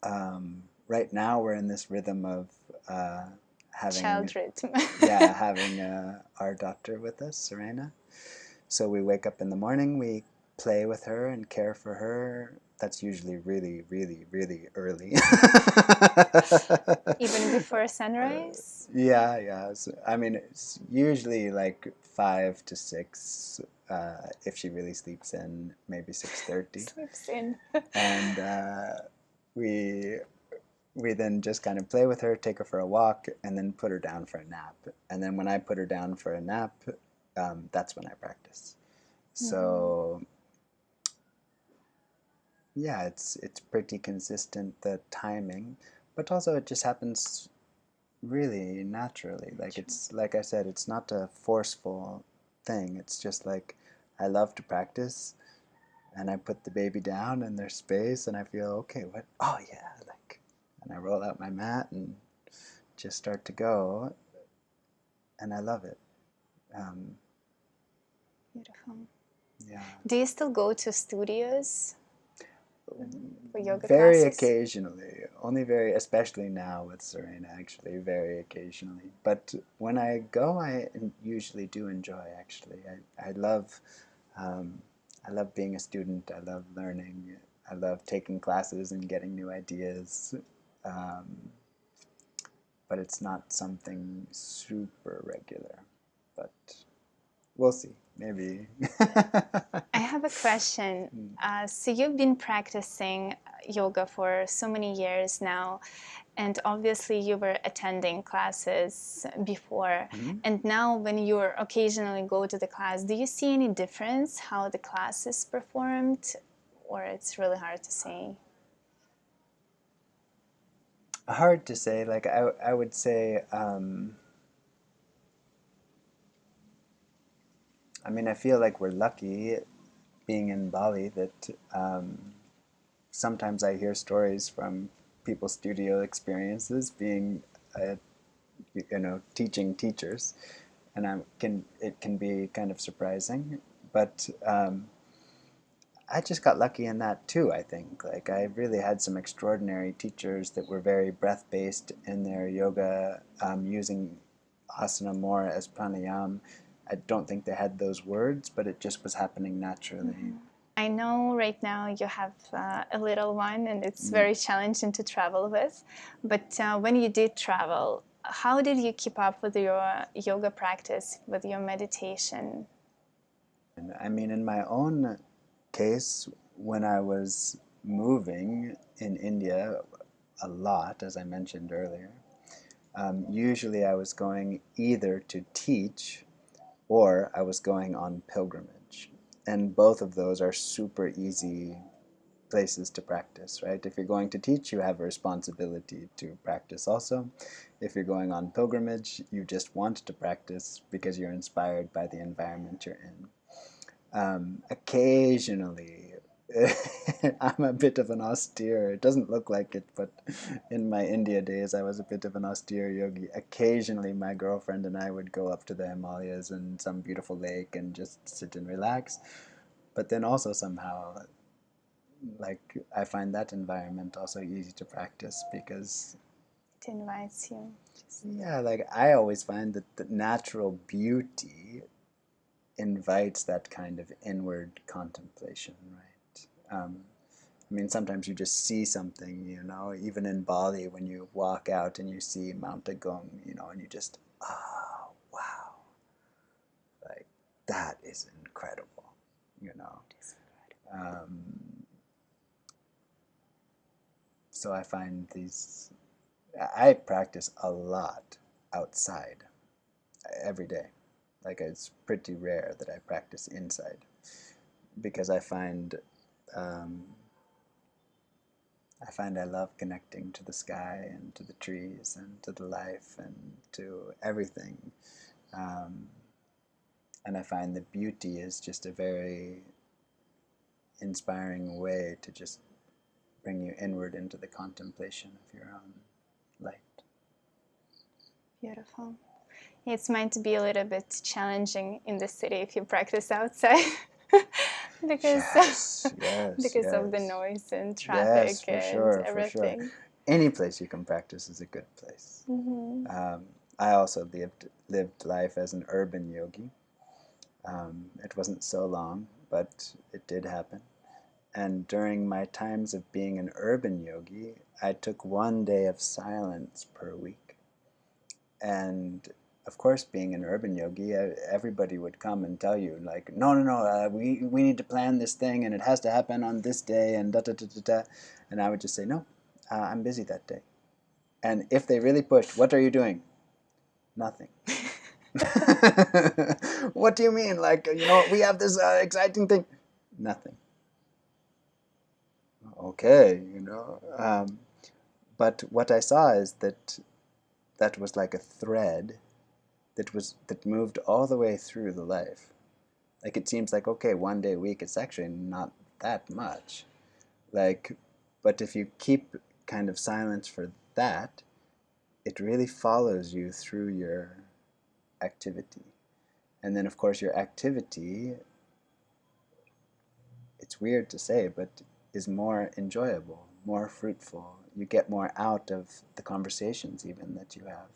Right now we're in this rhythm of having Child rhythm. having our daughter with us, Serena. So we wake up in the morning, we play with her and care for her. That's usually really, really, really early. Even before sunrise? Yeah. So, I mean, it's usually like 5 to 6. If she really sleeps in, maybe 6:30. Sleeps in. And we then just kind of play with her, take her for a walk, and then put her down for a nap. And then when I put her down for a nap, that's when I practice. So yeah, it's pretty consistent, the timing, but also it just happens, really, naturally. Like, it's, like I said, it's not a forceful, it's just, it happens. thing. It's just like I love to practice, and I put the baby down in their space, and I feel, okay, what? Oh yeah, like, and I roll out my mat and just start to go, and I love it. Beautiful. Yeah. Do you still go to studios for yoga Very classes? occasionally, only very, especially now with Serena, actually, very occasionally. But when I go, I usually do enjoy. Actually, um, I love being a student. I love learning. I love taking classes and getting new ideas. Um, but it's not something super regular. But we'll see. Maybe. I have a question. So you've been practicing yoga for so many years now, and obviously you were attending classes before. And now when you occasionally go to the class, do you see any difference how the class is performed, or it's really hard to say? Hard to say. Like I would say, I mean, I feel like we're lucky being in Bali that sometimes I hear stories from people's studio experiences being, teaching teachers, and it can be kind of surprising, but I just got lucky in that too, I think. Like, I really had some extraordinary teachers that were very breath based in their yoga, using asana more as pranayama. I don't think they had those words, but it just was happening naturally. I know right now you have a little one and it's very challenging to travel with, but when you did travel, how did you keep up with your yoga practice, with your meditation? And I mean, in my own case, when I was moving in India a lot, as I mentioned earlier, usually I was going either to teach or I was going on pilgrimage. And both of those are super easy places to practice, right? If you're going to teach, you have a responsibility to practice also. If you're going on pilgrimage, you just want to practice because you're inspired by the environment you're in. Occasionally, I'm a bit of an austere. It doesn't look like it, but in my India days, I was a bit of an austere yogi. Occasionally, my girlfriend and I would go up to the Himalayas and some beautiful lake and just sit and relax. But then also somehow, like, I find that environment also easy to practice because, It invites you. yeah, like, I always find that the natural beauty invites that kind of inward contemplation, right? I mean, sometimes you just see something, even in Bali when you walk out and you see Mount Agung, and you just, oh, wow, like, that is incredible, you know. So I find I practice a lot outside every day. Like, it's pretty rare that I practice inside because um, I love connecting to the sky and to the trees and to the life and to everything. Um, and I find the beauty is just a very inspiring way to just bring you inward into the contemplation of your own light. Beautiful. It's meant to be a little bit challenging in the city if you practice outside because because of the Yes. noise and traffic Yes, for and sure, for sure. everything. Any place you can practice is a good place. I also lived life as an urban yogi. It wasn't so long, but it did happen. And during my times of being an urban yogi, I took 1 day of silence per week. And of course, being an urban yogi, everybody would come and tell you, like, no, no, no, we need to plan this thing, and it has to happen on this day, and da da da da da. And I would just say, no, I'm busy that day. And if they really pushed, what are you doing? Nothing. What do you mean? Like, we have this exciting thing. Nothing. Okay, but what I saw is that was like a thread that moved all the way through the life. Like it seems like, okay, 1 day a week, it's actually not that much. Like, but if you keep kind of silence for that, it really follows you through your activity. And then of course your activity, it's weird to say, but is more enjoyable, more fruitful. You get more out of the conversations even that you have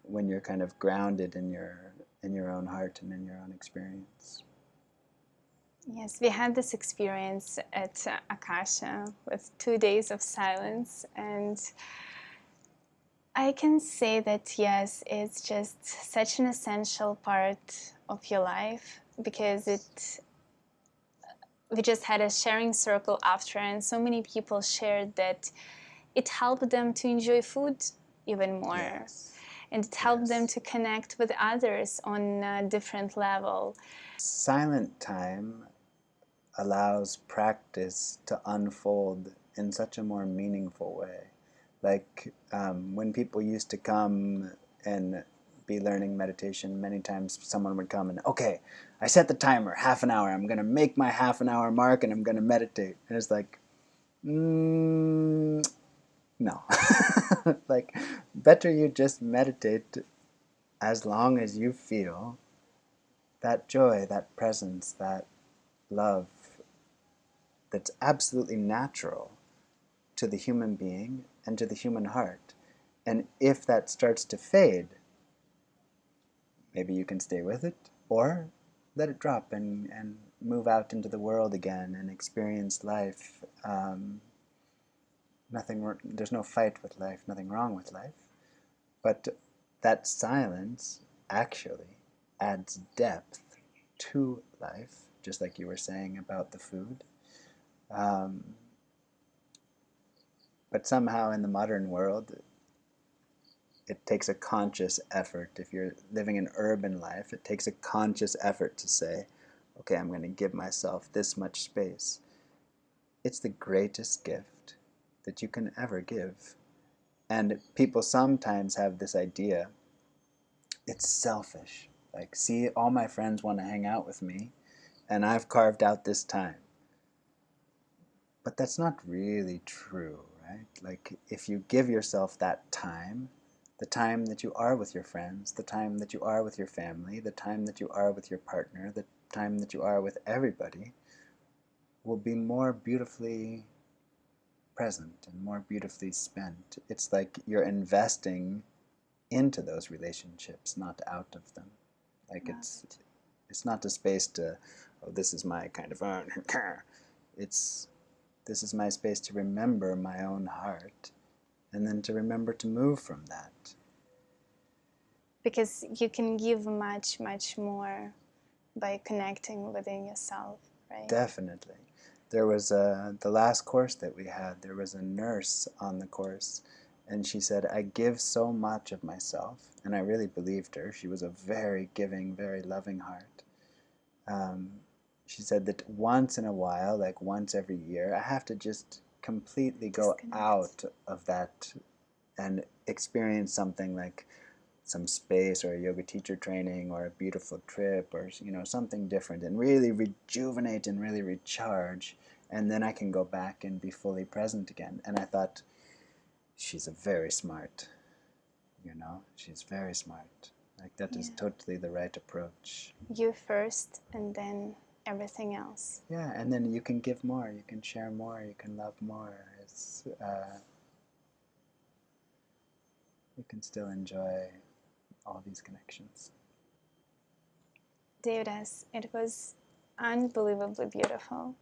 when you're kind of grounded in your own heart and in your own experience. Yes, we had this experience at Akasha with 2 days of silence, and I can say that yes, it's just such an essential part of your life, because we just had a sharing circle after, and so many people shared that it helped them to enjoy food even more. Yes. And it helped them to connect with others on a different level. Silent time allows practice to unfold in such a more meaningful way. Like when people used to come and be learning meditation, many times someone would come and, okay, I set the timer, half an hour, I'm going to make my half an hour mark and I'm going to meditate. And it's like, no. Like, better you just meditate as long as you feel that joy, that presence, that love that's absolutely natural to the human being and to the human heart. And if that starts to fade, maybe you can stay with it, or let it drop and move out into the world again and experience life. There's no fight with life, nothing wrong with life. But that silence actually adds depth to life, just like you were saying about the food. But somehow in the modern world, it takes a conscious effort. If you're living an urban life, it takes a conscious effort to say, okay, I'm going to give myself this much space. It's the greatest gift that you can ever give. And people sometimes have this idea, it's selfish. Like, see, all my friends want to hang out with me, and I've carved out this time. But that's not really true, right? Like, if you give yourself that time, the time that you are with your friends, the time that you are with your family, the time that you are with your partner, the time that you are with everybody, will be more beautifully present and more beautifully spent. It's like you're investing into those relationships, not out of them. Like it's not a space to, oh, this is my kind of, it's, this is my space to remember my own heart, and then to remember to move from that. Because you can give much, much more by connecting within yourself, right? Definitely. There was the last course that we had, there was a nurse on the course, and she said, I give so much of myself, and I really believed her. She was a very giving, very loving heart. She said that once in a while, like once every year, I have to just completely go out of that and experience something like some space or a yoga teacher training or a beautiful trip or something different, and really rejuvenate and really recharge, and then I can go back and be fully present again. And I thought, she's a very smart, she's very smart. Like that is totally the right approach. You first and then everything else. Yeah, and then you can give more, you can share more, you can love more. You can still enjoy all these connections. Devdas, it was unbelievably beautiful.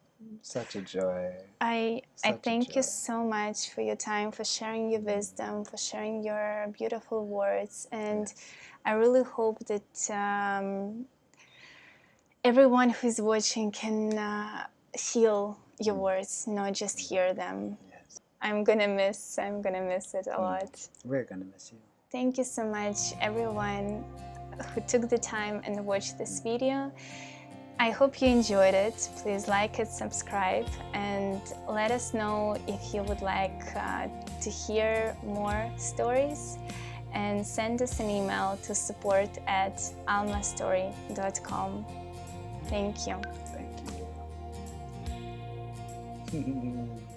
Such a joy. I thank you so much for your time, for sharing your wisdom, for sharing your beautiful words, and I really hope that everyone who's watching can feel your words, not just hear them. Yes. I'm gonna miss it a lot. We're gonna miss you. Thank you so much, everyone who took the time and watched this video. I hope you enjoyed it. Please like it, subscribe, and let us know if you would like to hear more stories, and send us an email to support@almastory.com. Thank you. Thank you.